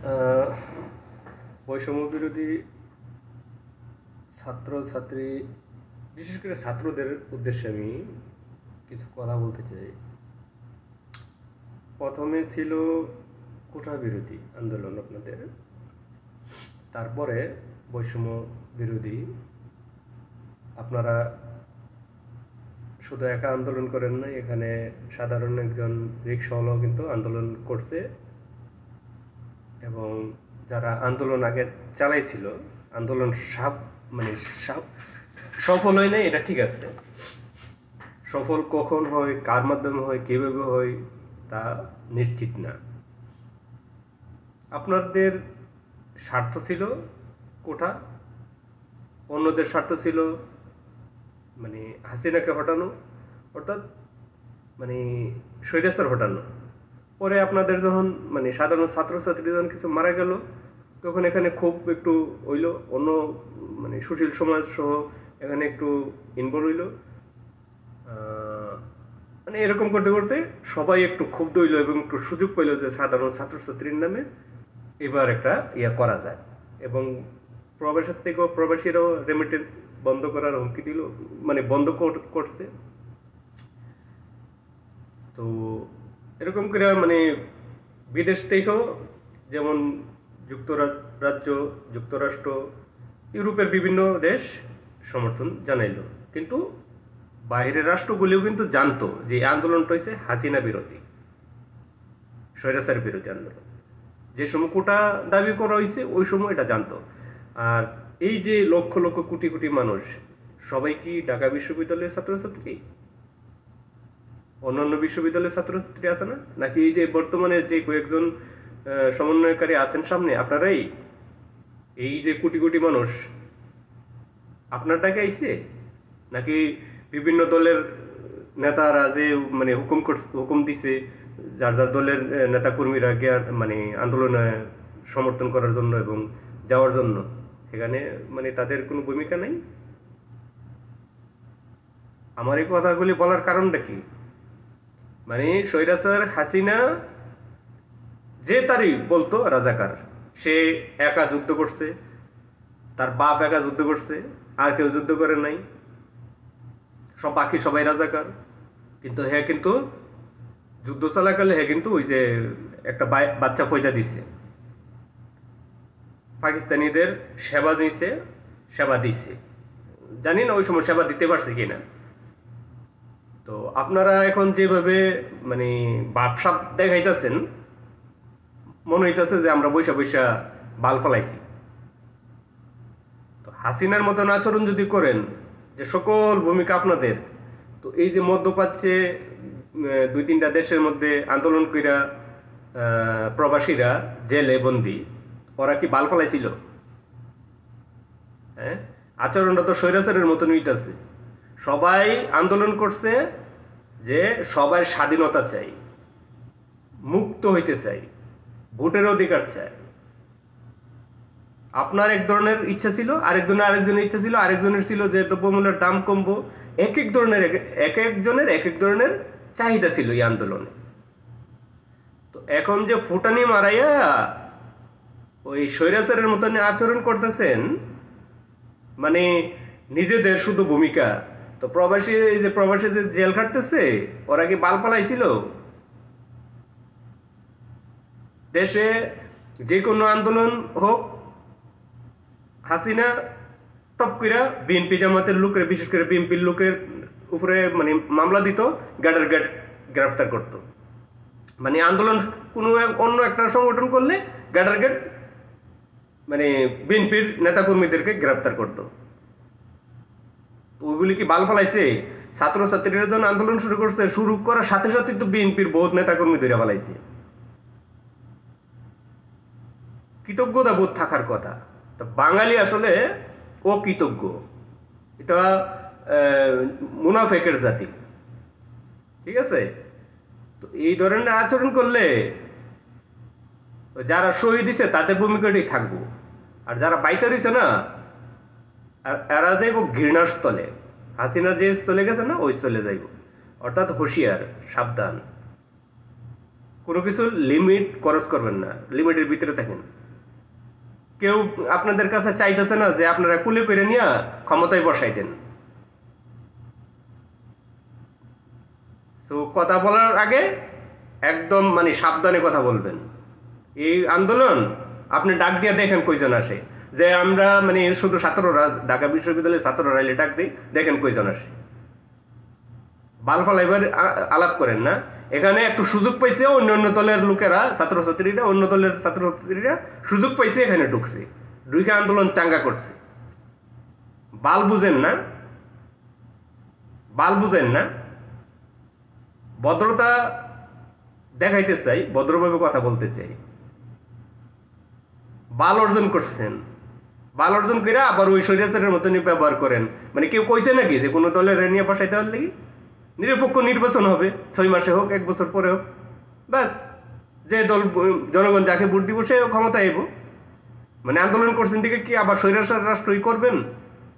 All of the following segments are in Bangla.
আহ, বৈষম্য বিরোধী ছাত্রছাত্রী, বিশেষ করে ছাত্রদের উদ্দেশ্যে আমি কিছু কথা বলতে চাই। প্রথমে ছিল কোটা বিরোধী আন্দোলন আপনাদের, তারপরে বৈষম্য বিরোধী। আপনারা শুধু একা আন্দোলন করেন না, এখানে সাধারণ একজন রিক্সাওয়ালাও কিন্তু আন্দোলন করছে, এবং যারা আন্দোলন আগে চালাইছিল, আন্দোলন মানে সফল হয় নাই, এটা ঠিক আছে। সফল কখন হয়, কার মাধ্যমে হয়, কিভাবে হয় তা নিশ্চিত না। আপনাদের স্বার্থ ছিল কোঠা, অন্যদের স্বার্থ ছিল মানে হাসিনাকে হটানো, অর্থাৎ মানে স্বৈরাচার হটানো। পরে আপনাদের যখন মানে সাধারণ ছাত্রছাত্রী যখন কিছু মারা গেল, তখন এখানে খুব একটু হইল, অন্য মানে সুশীল সমাজ সহ এখানে একটু ইনভলভ হইল। মানে এরকম করতে করতে সবাই একটু ক্ষুব্ধ হইল এবং একটু সুযোগ পাইল যে সাধারণ ছাত্রছাত্রীর নামে এবার একটা ইয়া করা যায়। এবং প্রবাসের থেকেও প্রবাসীরাও রেমিটেন্স বন্ধ করার হুমকি দিল, মানে বন্ধ করছে। তো এরকম করে মানে বিদেশ থেকেও, যেমন যুক্তরাজ্য, যুক্তরাষ্ট্র, ইউরোপের বিভিন্ন দেশ সমর্থন জানাইল। কিন্তু বাইরের রাষ্ট্রগুলিও কিন্তু জানতো যে এই আন্দোলনটা হয়েছে হাসিনা বিরোধী, স্বৈরাচার বিরোধী আন্দোলন। যে সময় কোটা দাবি করা হয়েছে ওই সময় এটা জানতো। আর এই যে লক্ষ লক্ষ কোটি কোটি মানুষ, সবাই কি ঢাকা বিশ্ববিদ্যালয়ের ছাত্রছাত্রী? অন্যান্য বিশ্ববিদ্যালয়ের ছাত্রছাত্রী আছে না? নাকি এই যে বর্তমানে যে কয়েকজন সমন্বয়কারী আছেন সামনে, আপনারাই এই যে কোটি কোটি মানুষ আপনার ডাকে আইছে? নাকি বিভিন্ন দলের নেতারা যে মানে হুকুম দিছে, যার যার দলের নেতা কর্মীরা মানে আন্দোলনে সমর্থন করার জন্য এবং যাওয়ার জন্য, এখানে মানে তাদের কোনো ভূমিকা নাই? আমার এই কথাগুলি বলার কারণটা কি? মানে স্বৈরাচার হাসিনা যে তারই বলতো রাজাকার, সে একা যুদ্ধ করছে, তার বাপ একা যুদ্ধ করছে, আর কেউ যুদ্ধ করে নাই, সব বাকি সবাই রাজাকার। কিন্তু হ্যাঁ, কিন্তু যুদ্ধ চলাকালে হ্যাঁ কিন্তু ওই যে একটা বাচ্চা পয়দা দিছে, পাকিস্তানিদের সেবা দিছে, সেবা দিছে। জানি না ওই সময় সেবা দিতে পারছে কিনা। তো আপনারা এখন যেভাবে মানে বাপসাপ দেখাইতেছেন, মনে হইতেছে যে আমরা বৈশা বৈশা বাল ফলাইছি। তো হাসিনার মতন আচরণ যদি করেন যে সকল ভূমিকা আপনাদের, তো এই যে মধ্যপ্রাচ্যে 2-3টা দেশের মধ্যে আন্দোলন কইরা প্রবাসীরা জেলে বন্দি, ওরা কি বাল ফলাইছিল? হ্যাঁ, আচরণটা তো স্বৈরাচারের মতন হইতেছে। সবাই আন্দোলন করছে যে সবার স্বাধীনতা চাই, মুক্ত হইতে চাই, ভোটের অধিকার চাই। আপনার এক ধরনের ইচ্ছা ছিল, আরেকজনের ইচ্ছা ছিল, আরেকজনের ছিল যে দ্রব্যমূল্যের দাম কমবো। এক একজনের এক এক ধরনের চাহিদা ছিল এই আন্দোলনে। তো এখন যে ফুটানি মারাইয়া ওই স্বৈরাচারের মতন আচরণ করতেছেন, মানে নিজেদের শুধু ভূমিকা। তো প্রবাসী যে জেল খাটতেছে, ওরা কি বাল পালাইছিল? দেশে যে কোনো আন্দোলন হোক, হাসিনা টপ কইরা বিএনপি জামাতের লোকের, বিশেষ করে বিএনপির লোকের উপরে মানে মামলা দিত, গ্যাডার গ্রেফতার করত। মানে আন্দোলন কোনো অন্য একটা সংগঠন করলে গ্যাডার মানে বিএনপির নেতাকর্মীদেরকে গ্রেফতার করত। ওইগুলি কি বাল ফলাইছে? ছাত্রছাত্রীরা যখন আন্দোলন শুরু করছে, শুরু করার সাথে সাথে তো বিএনপির বহুত নেতাকর্মী ধরে ফেলাইছে। কৃতজ্ঞতা বোধ থাকার কথা। তো বাঙালি আসলে অকৃতজ্ঞ, এটা মুনাফেকের জাতি, ঠিক আছে? তো এই ধরনের আচরণ করলে যারা শহীদ দিছে তাদের ভূমিকাটাই থাকবো, আর যারা বাইসা রয়েছে না, এরা যাইব ঘৃণার স্থলে। হাসিনা যে স্থলে গেছে না, ওই স্থলে যাইব। অর্থাৎ হুঁশিয়ার, সাবধান। কোনো কিছু লিমিট খরচ করবেন না, লিমিটের ভিতরে থাকেন। কেউ আপনাদের কাছে চাইতেছে না যে আপনারা কুলে করে নিয়ে ক্ষমতায় বসাই দেন। তো কথা বলার আগে একদম মানে সাবধানে কথা বলবেন। এই আন্দোলন আপনি ডাক দিয়ে দেখেন কয়জন আসে, যে আমরা মানে শুধু ছাত্ররা, ঢাকা বিশ্ববিদ্যালয়ের ছাত্ররা এলে ডাক দিই, দেখেন কয়জন আসে। বালফালা এবার আলাপ করেন না। এখানে একটু সুযোগ পাইছে অন্য দলের লোকেরা, ছাত্রছাত্রীরা, অন্য দলের ছাত্রছাত্রীরা সুযোগ পাইছে, এখানে ঢুকছে, ঢুকে আন্দোলন চাঙ্গা করছে। বাল বুঝেন না, বাল বুঝেন না। ভদ্রতা দেখাইতে চাই, ভদ্রভাবে কথা বলতে চাই। বাল অর্জন করছেন, বাল অর্জন করে আবার ওই স্বৈরাচারের মতনই ব্যবহার করেন। মানে কেউ কইছে নাকি যে কোনো দলের নিয়ে বসাইতে হওয়ার লাগি? নিরপেক্ষ নির্বাচন হবে, 6 মাসে হোক, 1 বছর পরে হোক, ব্যাস যে দল জনগণ যাকে ভোট দিব সে ক্ষমতা আইব। মানে আন্দোলন করছেন দিকে কি আবার স্বৈরাচার রাষ্ট্রই করবেন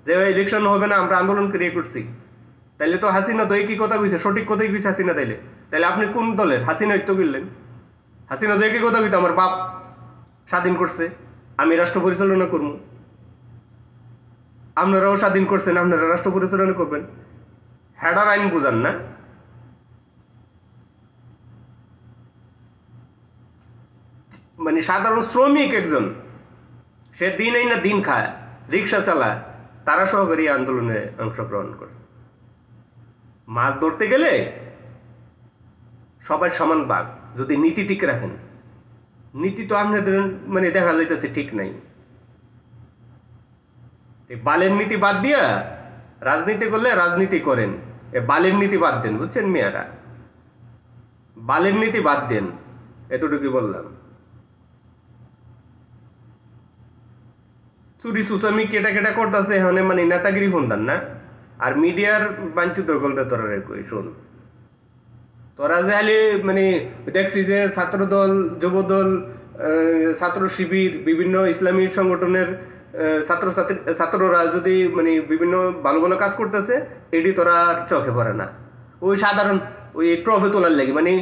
যে ইলেকশন হবে না, আমরা আন্দোলন করিয়ে করছি? তাইলে তো হাসিনা তো একই কথা কইছে, সঠিক কথাই কইছে হাসিনা। তাইলে আপনি কোন দলের? হাসিনা তো গিললেন। হাসিনা তো একই কথা কইতো, আমার বাপ স্বাধীন করছে, আমি রাষ্ট্র পরিচালনা করবো। আপনারাও স্বাধীন করছেন, আপনারা রাষ্ট্র পরিচালনা করবেন। হেডার আইন বুঝান না। মানে সাধারণ শ্রমিক একজন, সে দিন এই না দিন খায়, রিক্সা চালায়, তারা সহকারী আন্দোলনে অংশগ্রহণ করছে। মাছ ধরতে গেলে সবাই সমান ভাগ, যদি নীতি ঠিক রাখেন। নীতি তো আপনাদের মানে দেখা যাইতেছে ঠিক নাই। বালের নীতি বাদ দিয়া রাজনীতি করলে রাজনীতি করেন, বালের নীতি বাদ দেন, বুঝছেন মেয়েরা? বালের নীতি বাদ দেন, এতটুকু বললাম। চুরি সুসামি কেটা কেটা করতেছে এখানে, মানে নেতাগিরি ফোনদান না। আর মিডিয়ার বাঞ্ছিত করলে তোরা রে কই শোন, তোরা যে হালি মানে দেখছি যে ছাত্রদল, যুবদল, ছাত্র শিবির, বিভিন্ন ইসলামী সংগঠনের ছাত্ররা যদি মানে বিভিন্ন ভালো ভালো কাজ করতেছে, এটি তোরা চোখে পড়ে না। ওই সাধারণ ওই ট্রফি তোলার লাগে, মানে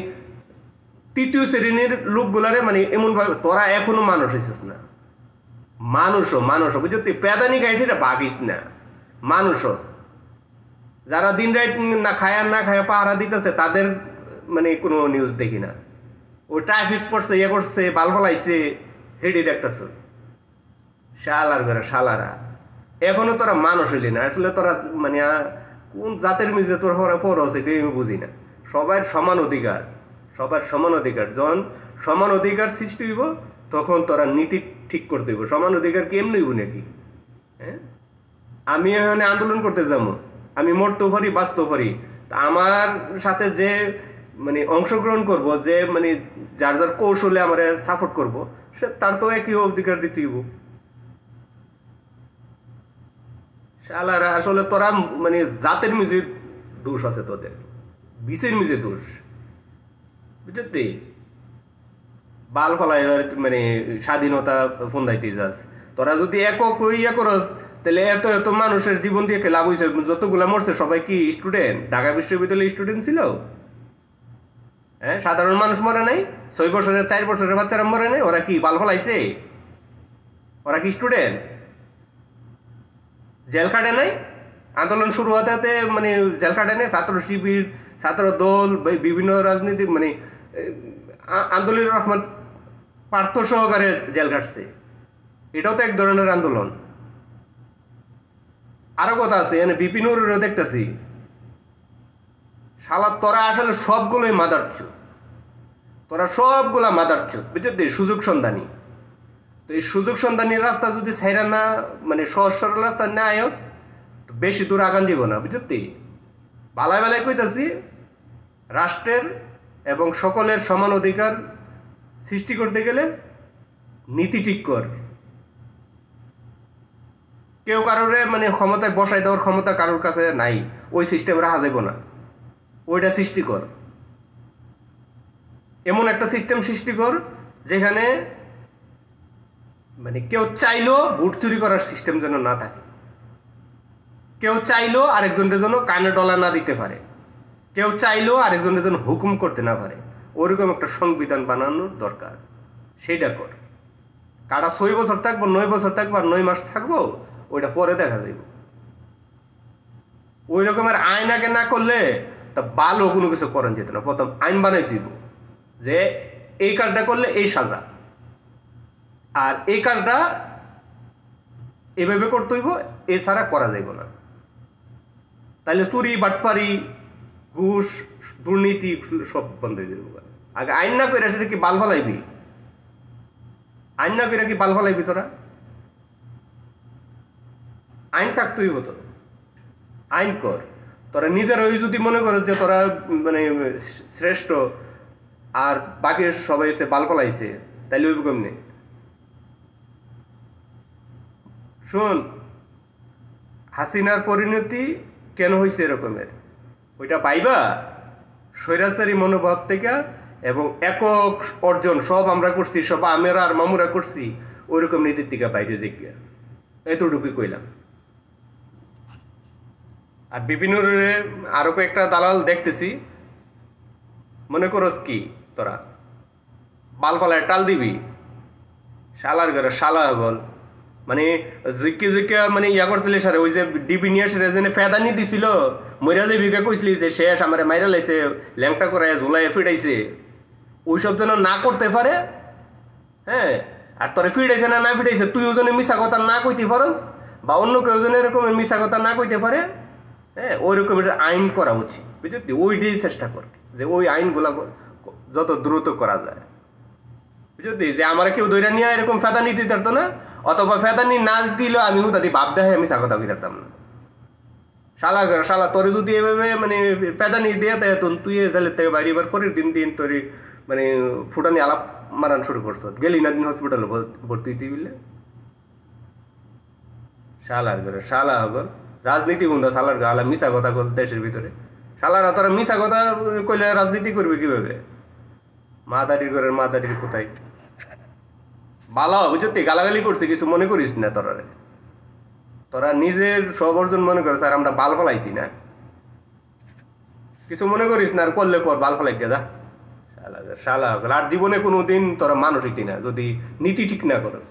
তৃতীয় শ্রেণীর লোকগুলারে মানে এমন ভাবে, তোরা এখনো মানুষ হইছিস না। মানুষও বুঝতে পেদানি খাইছে, এটা ভাবিস না। মানুষও যারা দিন রাত না খায়া পাহারা দিতেছে, তাদের মানে কোনো নিউজ দেখি না। ও ট্রাফিক পড়ছে, ইয়ে করছে, বাল ফলাইছে, হেডি দেখতেছ। শালার ঘরে শালারা, এখনো তোরা মানুষ হইলি না। আসলে তোরা মানে কোন জাতের মিজে তোর পর হচ্ছে এটা আমি বুঝি না। সবার সমান অধিকার, সবার সমান অধিকার। যখন সমান অধিকার সৃষ্টি হইব, তখন তোরা নীতি ঠিক করতে হইব। সমান অধিকার কি এমনি হইব নাকি? হ্যাঁ, আমি এখানে আন্দোলন করতে যাবো, আমি মরতেও পারি, বাঁচতেও পারি। আমার সাথে যে মানে অংশগ্রহণ করব, যে মানে যার যার কৌশলে আমার সাপোর্ট করব, সে তার তো একই অধিকার দিতে হইব। শালারা আসলে তোরা মানে জাতের মিজে দোষ আছে, তোদের বিচের মিজে দোষ, বুঝলি? বাল ফলাই মানে স্বাধীনতা ফন্দাইতে যাস। তোরা যদি একক ইয়া করস, তাহলে এত এত মানুষের জীবন দিয়ে লাভ হয়েছে। যতগুলা মরছে সবাই কি স্টুডেন্ট? ঢাকা বিশ্ববিদ্যালয়ের স্টুডেন্ট ছিল? হ্যাঁ, সাধারণ মানুষ মরে নাই? 6 বছরের 4 বছরের বাচ্চারা মরে নাই? ওরা কি বাল ফলাইছে? ওরা কি স্টুডেন্ট? জেল কাটে নাই? আন্দোলন শুরু হতে হতে মানে জেল কাটে নাই? ছাত্র শিবির, ছাত্র দল, বিভিন্ন রাজনীতিক মানে আন্দোলনের রহমান পার্থ সহকারে জেল কাটছে। এটাও তো এক ধরনের আন্দোলন। আরো কথা আছে, এখানে বিপিনুরও দেখতেছি। শালা তোরা আসলে সবগুলোই মাদারচোদ, তোরা সবগুলা মাদারচোদ, বুঝলি? সুযোগ সন্ধানী। তো এই সুযোগ সন্ধানীর রাস্তা যদি ছাইরা না, মানে সহজ সরল রাস্তা না আয়স, তো বেশি দূর আগান দিব না, বুঝলি? বালাই বালাই কইতাছি, রাষ্ট্রের এবং সকলের সমান অধিকার সৃষ্টি করতে গেলে নীতি ঠিক কর। কেউ কারোরে মানে ক্ষমতায় বসাই দেওয়ার ক্ষমতা কারোর কাছে নাই, ওই সিস্টেম রাখা যাইব না। ওইটা সৃষ্টি কর, এমন একটা সিস্টেম সৃষ্টি কর যেখানে মানে কেউ চাইলেও ভোট চুরি করার সিস্টেম যেন না থাকে, কেউ চাইলেও আরেকজনের জন্য কানে ডলা না দিতে পারে, কেউ চাইলেও আরেকজনের জন্য হুকুম করতে না পারে। ওরকম একটা সংবিধান বানানোর দরকার, সেইটা কর। কারা 6 বছর থাকবো, 9 বছর থাকবো, আর 9 মাস থাকবো, ওইটা পরে দেখা যাইব। ওই রকমের আইন আগে না করলে তা ভালো কোনো কিছু করেন যেত না। প্রথম আইন বানাই দিব যে এই কাজটা করলে এই সাজা, আর এই কাজটা এভাবে করতে হইব, এছাড়া করা যাইব না। তাহলে চুরি, বাটপারি, ঘুষ, দুর্নীতি সব বন্ধ হয়ে যাবে। আগে আইন না করে সেটা কি বাল ফালাইবি? আইন না করে কি বাল ফালাইবি তোরা? আইন থাকতেই হতো, আইন কর। তোরা নিজের ওই যদি মনে করো যে তোরা মানে শ্রেষ্ঠ আর বাকি সবাই এসে বাল ফলাইছে, তাইলে ওই কেমনে? শোন, হাসিনার পরিণতি কেন হয়েছে এরকমের, ওইটা পাইবা স্বৈরাচারী মনোভাব থেকে এবং একক অর্জন সব আমরা করছি, সব আমরা আর মামুরা করছি, ওইরকম নীতির থেকে বাইরে জিজ্ঞা। এতটুকুই কইলাম। আর বিভিন্ন আরো কয়েকটা দালাল দেখতেছি, মনে করস কি তোরা বাল ফালায় টাল দিবি, শালার ঘরে শালা বল মানে জিকে জিকে মানে ইয়া করতে সারে। ওই যে ডিবি নিয়ে আসে যে ফেদানি দিছিল, মইরা যে বিকে কইসলি যে শেষ আমার মাইরা লাইছে, ল্যাংটা করে ঝুলাই ফিটাইছে, ওইসব যেন না করতে পারে। হ্যাঁ, আর তোরে ফিটাইছে না না ফিটাইছে, তুই ওজনে মিশা কথা না কইতে পারস, বা অন্য কেউ জন এরকম মিশা কথা না কইতে পারে, হ্যাঁ, ওই রকমের আইন করা উচিত, বুঝলি? ওইটাই চেষ্টা করতে যে ওই আইনগুলা যত দ্রুত করা যায়, বুঝলি? যে আমার কেউ দৈরা নিয়ে এরকম ফেদানি দিতে পারতো না, অথবা ফেদানি না দিলেও আমি হুদাদি ভাব দেখে আমি মিশা কথা কইতাম না। শালা ঘর শালা তোরে যদি এভাবে মানে ফেদানি দিয়ে দেয়, তুই এসে থেকে বাইরে এবার পরের দিন দিন তোর মানে ফুটানি আলাপ মারান শুরু করছো, গেলি না দিন হসপিটালে ভর্তি হইতে বললে। শালার ঘরে শালা হগল রাজনীতি বন্ধা, শালার ঘর মিশা কথা কল দেশের ভিতরে। শালারা তোরা মিশা কথা কইলে রাজনীতি করবে কিভাবে? মা দাঁড়ির ঘরের মা দাঁড়ির কোথায় বালা, বুঝতে? গালাগালি করছে, কিছু মনে করিস না। তোরা নিজের সব অর্জন মনে করিস, আর আমরা বাল ফলাইছি না, কিছু মনে করিস না। আর করলে কর, বাল ফলাই যা শালা শালা। আর জীবনে কোনোদিন তোরা মানুষ হইতি না যদি নীতি ঠিক না করস।